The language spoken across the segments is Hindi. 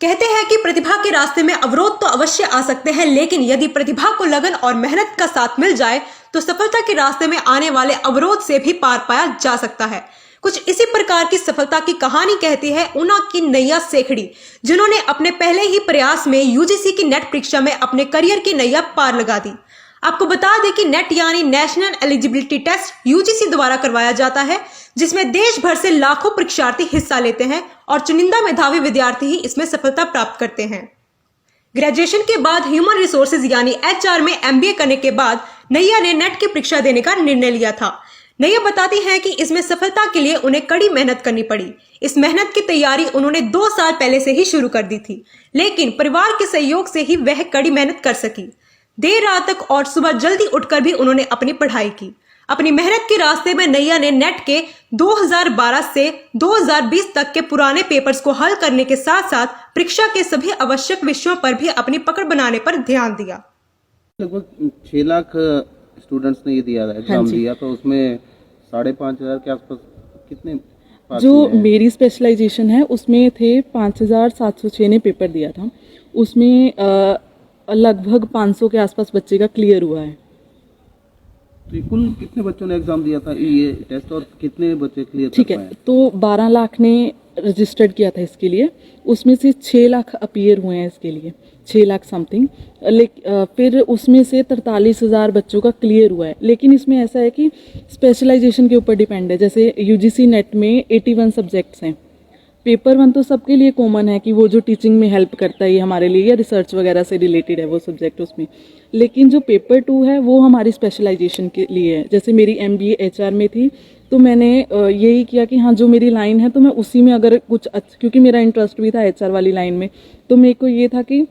कहते हैं कि प्रतिभा के रास्ते में अवरोध तो अवश्य आ सकते हैं, लेकिन यदि प्रतिभा को लगन और मेहनत का साथ मिल जाए तो सफलता के रास्ते में आने वाले अवरोध से भी पार पाया जा सकता है। कुछ इसी प्रकार की सफलता की कहानी कहती है ऊना की नैया शेखड़ी, जिन्होंने अपने पहले ही प्रयास में यूजीसी की नेट परीक्षा में अपने करियर की नैया पार लगा दी। आपको बता दें कि नेट यानी नेशनल एलिजिबिलिटी टेस्ट यूजीसी द्वारा करवाया जाता है, जिसमें देश भर से लाखों परीक्षार्थी हिस्सा लेते हैं और चुनिंदा मेधावी विद्यार्थी ही इसमें सफलता प्राप्त करते हैं। ग्रेजुएशन के बाद ह्यूमन रिसोर्सेज यानी एचआर में एमबीए करने के बाद नैया ने नेट की परीक्षा देने का निर्णय लिया था। नैया बताती हैं कि इसमें सफलता के लिए उन्हें कड़ी मेहनत करनी पड़ी। इस मेहनत की तैयारी उन्होंने 2 साल पहले से ही शुरू कर दी थी, लेकिन परिवार के सहयोग से ही वह कड़ी मेहनत कर सकी। देर रात तक और सुबह जल्दी उठकर भी उन्होंने अपनी पढ़ाई की। अपनी मेहनत के रास्ते में नैया ने नेट के 2012 से 2020 तक के पुराने पेपर्स को हल करने के साथ साथ परीक्षा के सभी आवश्यक विषयों पर भी अपनी पकड़ बनाने पर ध्यान दिया। लगभग 6 लाख स्टूडेंट्स ने ये दिया एग्जाम दिया, तो उसमें 5,500 के आसपास कितने पास जो हुए हैं? मेरी स्पेशलाइजेशन है उसमें थे 5,706 ने पेपर दिया था। उसमें लगभग 500 के आसपास बच्चे का क्लियर हुआ है। तो कुल कितने बच्चों ने एग्जाम दिया था ये टेस्ट, और कितने बच्चे क्लियर ठीक कर है, पाए? तो 12 लाख ने रजिस्टर्ड किया था इसके लिए, उसमें से 6 लाख अपीयर हुए हैं इसके लिए, 6 लाख समथिंग। फिर उसमें से 43,000 बच्चों का क्लियर हुआ है। लेकिन इसमें ऐसा है कि स्पेशलाइजेशन के ऊपर डिपेंड है। जैसे यूजीसी नेट में 81 सब्जेक्ट्स हैं। पेपर 1 तो सबके लिए कॉमन है कि वो जो टीचिंग में हेल्प करता है ये हमारे लिए, या रिसर्च वगैरह से रिलेटेड है वो सब्जेक्ट उसमें। लेकिन जो पेपर 2 है वो हमारी स्पेशलाइजेशन के लिए है। जैसे मेरी एमबीए एचआर में थी, तो मैंने यही किया कि हाँ जो मेरी लाइन है तो मैं उसी में अगर कुछ क्योंकि मेरा इंटरेस्ट भी था एचआर वाली लाइन में, तो मेरे को ये था कि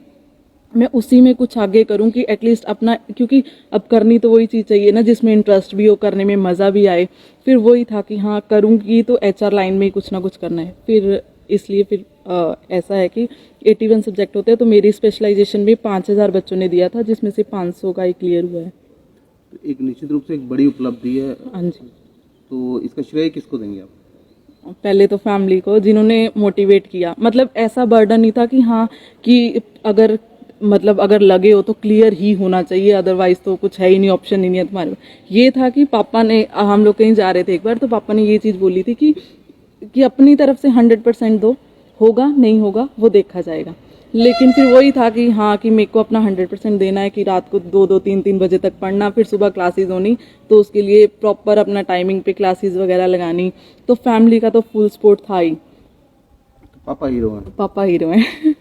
मैं उसी में कुछ आगे करूं कि एटलीस्ट अपना, क्योंकि अब करनी तो वही चीज़ चाहिए ना जिसमें इंटरेस्ट भी हो, करने में मज़ा भी आए। फिर वही था कि हाँ करूंगी तो एचआर लाइन में ही कुछ ना कुछ करना है। फिर इसलिए फिर ऐसा है कि 81 सब्जेक्ट होते हैं, तो मेरी स्पेशलाइजेशन में 5,000 बच्चों ने दिया था, जिसमें से 500 का ही क्लियर हुआ है। एक निश्चित रूप से एक बड़ी उपलब्धि है। हाँ जी। तो इसका श्रेय किसको देंगे आप? पहले तो फैमिली को, जिन्होंने मोटिवेट किया। मतलब ऐसा बर्डन नहीं था कि हाँ कि अगर लगे हो तो क्लियर ही होना चाहिए, अदरवाइज तो कुछ है ही नहीं, ऑप्शन ही नहीं है तुम्हारे पास। ये था कि पापा ने, हम लोग कहीं जा रहे थे एक बार, तो पापा ने ये चीज़ बोली थी कि अपनी तरफ से 100% दो, होगा नहीं होगा वो देखा जाएगा। लेकिन फिर वही था कि हाँ कि मेरे को अपना 100% देना है, कि रात को 2-2 3-3 बजे तक पढ़ना, फिर सुबह क्लासेस होनी, तो उसके लिए प्रॉपर अपना टाइमिंग पे क्लासेस वगैरह लगानी। तो फैमिली का तो फुल सपोर्ट था ही। तो पापा हीरो हैं। पापा हीरो हैं।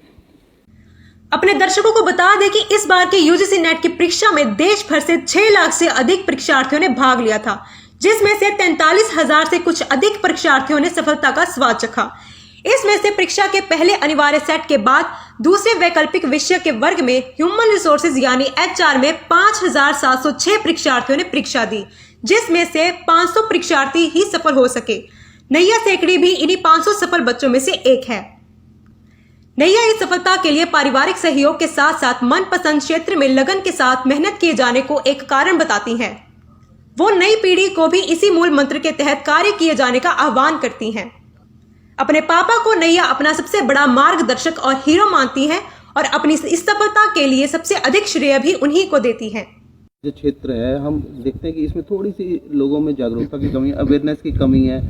अपने दर्शकों को बता दें कि इस बार के यूजीसी नेट की परीक्षा में देश भर से 6 लाख से अधिक परीक्षार्थियों ने भाग लिया था, जिसमें से 43,000 से कुछ अधिक परीक्षार्थियों ने सफलता का स्वाद चखा। इसमें से परीक्षा के पहले अनिवार्य सेट के बाद दूसरे वैकल्पिक विषय के वर्ग में ह्यूमन रिसोर्सेज यानी एचआर में 5,706 परीक्षार्थियों ने परीक्षा दी, जिसमें से 500 परीक्षार्थी ही सफल हो सके। नैया शेखड़ी भी इन्हीं 500 सफल बच्चों में से एक है। नैया इस सफलता के लिए पारिवारिक सहयोग के साथ साथ मनपसंद क्षेत्र में लगन के साथ मेहनत किए जाने को एक कारण बताती हैं। वो नई पीढ़ी को भी इसी मूल मंत्र के तहत कार्य किए जाने का आह्वान करती हैं। अपने पापा को नैया अपना सबसे बड़ा मार्गदर्शक और हीरो मानती हैं और अपनी इस सफलता के लिए सबसे अधिक श्रेय भी उन्हीं को देती हैं। जो क्षेत्र है, हम देखते हैं कि इसमें थोड़ी सी लोगों में जागरूकता की कमी, अवेयरनेस की कमी है।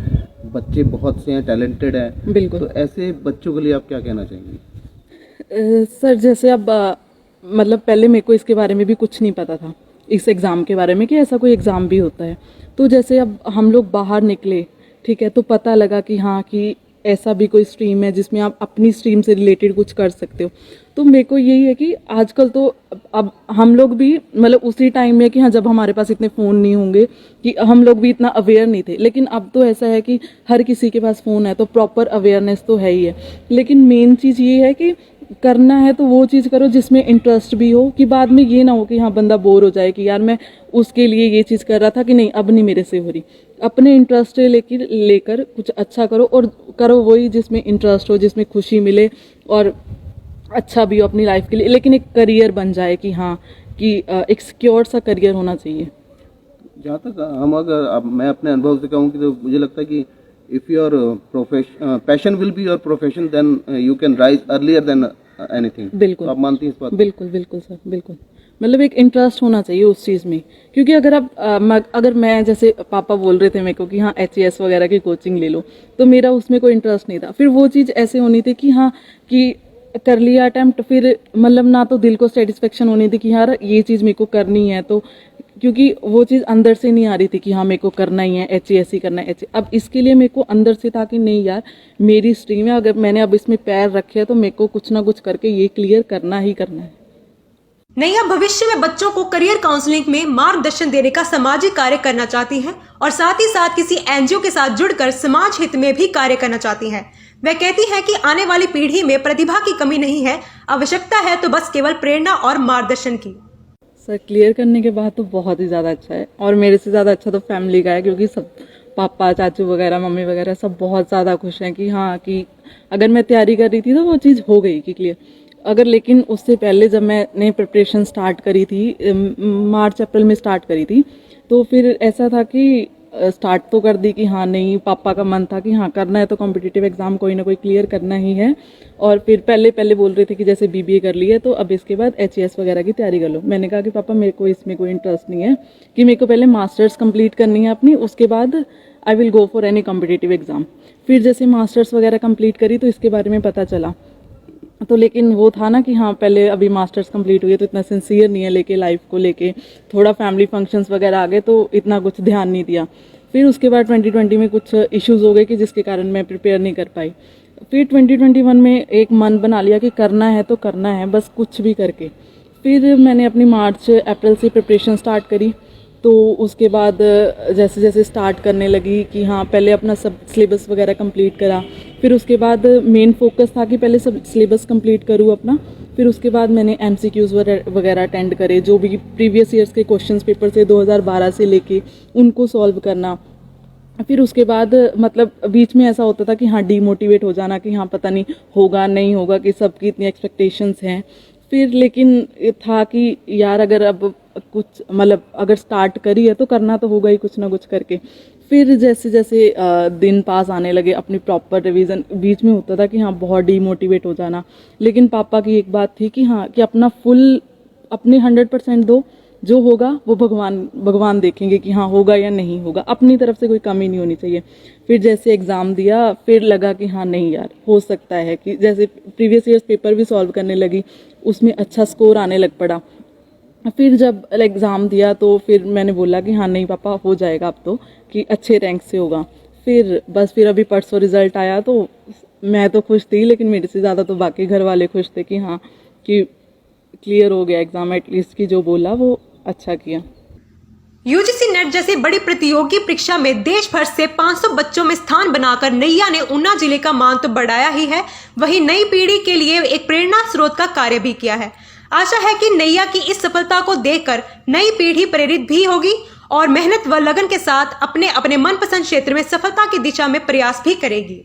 बच्चे बहुत से हैं, टैलेंटेड हैं। बिल्कुल। तो ऐसे बच्चों के लिए आप क्या कहना चाहेंगे? सर जैसे अब मतलब पहले मेरे को इसके बारे में भी कुछ नहीं पता था, इस एग्ज़ाम के बारे में कि ऐसा कोई एग्ज़ाम भी होता है। तो जैसे अब हम लोग बाहर निकले, ठीक है, तो पता लगा कि हाँ कि ऐसा भी कोई स्ट्रीम है जिसमें आप अपनी स्ट्रीम से रिलेटेड कुछ कर सकते हो। तो मेरे को यही है कि आजकल तो अब हम लोग भी मतलब उसी टाइम में कि हाँ जब हमारे पास इतने फ़ोन नहीं होंगे कि हम लोग भी इतना अवेयर नहीं थे, लेकिन अब तो ऐसा है कि हर किसी के पास फ़ोन है, तो प्रॉपर अवेयरनेस तो है ही है। लेकिन मेन चीज़ ये है कि करना है तो वो चीज़ करो जिसमें इंटरेस्ट भी हो, कि बाद में ये ना हो कि हाँ बंदा बोर हो जाए कि यार मैं उसके लिए ये चीज़ कर रहा था कि नहीं अब नहीं मेरे से हो रही। अपने इंटरेस्ट लेकर कुछ अच्छा करो, और करो वही जिसमें इंटरेस्ट हो, जिसमें खुशी मिले और अच्छा भी हो अपनी लाइफ के लिए, लेकिन एक करियर बन जाए कि हाँ कि एक सिक्योर सा करियर होना चाहिए। जहाँ तक हम अगर मैं अपने अनुभव से कहूँ कि तो मुझे लगता है कि if your passion will be your profession, then you can rise earlier than anything. बिल्कुल। तो आप मानती हैं इस बात को? बिल्कुल बिल्कुल सर, बिल्कुल। मतलब एक इंटरेस्ट होना चाहिए उस चीज़ में, क्योंकि अगर आप अगर मैं जैसे पापा बोल रहे थे मेरे को कि हाँ HES वगैरह की कोचिंग ले लो, तो मेरा उसमें कोई इंटरेस्ट नहीं था। फिर वो चीज़ ऐसे होनी थी कि हाँ कि कर लिया अटेम्प्ट, फिर मतलब ना तो दिल को सेटिस्फेक्शन होनी थी कि यार ये चीज़ मेरे को करनी है, तो क्योंकि वो चीज़ अंदर से नहीं आ रही थी कि हाँ मेरे को करना ही है, HES ही करना है। अब इसके लिए मेरे को अंदर से था कि नहीं यार मेरी स्ट्रीम है, अगर मैंने अब इसमें पैर रखे है तो मेरे को कुछ ना कुछ करके ये क्लियर करना ही करना है। नैया भविष्य में बच्चों को करियर काउंसलिंग में मार्गदर्शन देने का सामाजिक कार्य करना चाहती हैं और साथ ही साथ किसी एनजीओ के साथ जुड़कर समाज हित में भी कार्य करना चाहती हैं। वह कहती हैं कि आने वाली पीढ़ी में प्रतिभा की कमी नहीं है, आवश्यकता है तो बस केवल प्रेरणा और मार्गदर्शन की। सर क्लियर करने के बाद तो बहुत ही ज़्यादा अच्छा है, और मेरे से ज़्यादा अच्छा तो फैमिली का है, क्योंकि सब पापा चाचू वगैरह मम्मी वगैरह सब बहुत ज़्यादा खुश हैं कि हाँ कि अगर मैं तैयारी कर रही थी तो वो चीज़ हो गई कि क्लियर। अगर लेकिन उससे पहले जब मैंने प्रिपरेशन स्टार्ट करी थी, मार्च अप्रैल में स्टार्ट करी थी, तो फिर ऐसा था कि स्टार्ट तो कर दी कि हाँ नहीं, पापा का मन था कि हाँ करना है तो कॉम्पिटिटिव एग्जाम कोई ना कोई क्लियर करना ही है। और फिर पहले बोल रहे थे कि जैसे BBA कर ली है तो अब इसके बाद HES वगैरह की तैयारी कर लो। मैंने कहा कि पापा मेरे को इसमें कोई इंटरेस्ट नहीं है, कि मेरे को पहले मास्टर्स कंप्लीट करनी है अपनी, उसके बाद I will go for any competitive exam. फिर जैसे मास्टर्स वगैरह कंप्लीट करी तो इसके बारे में पता चला, तो लेकिन वो था ना कि हाँ पहले अभी मास्टर्स कंप्लीट हुई है तो इतना सिंसियर नहीं है लेके लाइफ को लेके, थोड़ा फैमिली फंक्शंस वगैरह आ गए तो इतना कुछ ध्यान नहीं दिया। फिर उसके बाद 2020 में कुछ इश्यूज हो गए कि जिसके कारण मैं प्रिपेयर नहीं कर पाई। फिर 2021 में एक मन बना लिया कि करना है तो करना है, बस कुछ भी करके। फिर मैंने अपनी मार्च अप्रैल से प्रिपरेशन स्टार्ट करी, तो उसके बाद जैसे जैसे स्टार्ट करने लगी कि हाँ पहले अपना सब सिलेबस वगैरह कंप्लीट करा। फिर उसके बाद मेन फोकस था कि पहले सब सिलेबस कंप्लीट करूँ अपना। फिर उसके बाद मैंने MCQs वगैरह अटेंड करे, जो भी प्रीवियस ईयर्स के क्वेश्चंस पेपर से 2012 से लेके उनको सॉल्व करना। फिर उसके बाद मतलब बीच में ऐसा होता था कि हाँ डीमोटिवेट हो जाना कि हाँ पता नहीं होगा नहीं होगा, कि सबकी इतनी एक्सपेक्टेशंस हैं। फिर लेकिन था कि यार अगर अब कुछ मतलब अगर स्टार्ट करी है तो करना तो होगा ही कुछ ना कुछ करके। फिर जैसे जैसे दिन पास आने लगे, अपनी प्रॉपर रिवीजन बीच में होता था कि हाँ बहुत डीमोटिवेट हो जाना, लेकिन पापा की एक बात थी कि हाँ कि अपना फुल अपने 100% दो, जो होगा वो भगवान देखेंगे कि हाँ होगा या नहीं होगा, अपनी तरफ से कोई कमी नहीं होनी चाहिए। फिर जैसे एग्ज़ाम दिया फिर लगा कि हाँ नहीं यार हो सकता है, कि जैसे प्रीवियस ईयर्स पेपर भी सॉल्व करने लगी, उसमें अच्छा स्कोर आने लग पड़ा। फिर जब एग्ज़ाम दिया तो फिर मैंने बोला कि हाँ नहीं पापा हो जाएगा अब तो, कि अच्छे रैंक से होगा। फिर बस फिर अभी परसों रिज़ल्ट आया तो मैं तो खुश थी, लेकिन मेरे से ज़्यादा तो बाकी घर वाले खुश थे कि हाँ कि क्लियर हो गया एग्ज़ाम, एटलीस्ट की जो बोला वो अच्छा किया। UGC नेट जैसी बड़ी प्रतियोगी परीक्षा में देश भर से 500 बच्चों में स्थान बनाकर नैया ने ऊना जिले का मान तो बढ़ाया ही है, वहीं नई पीढ़ी के लिए एक प्रेरणा स्रोत का कार्य भी किया है। आशा है कि नैया की इस सफलता को देखकर नई पीढ़ी प्रेरित भी होगी और मेहनत व लगन के साथ अपने अपने मनपसंद क्षेत्र में सफलता की दिशा में प्रयास भी करेगी।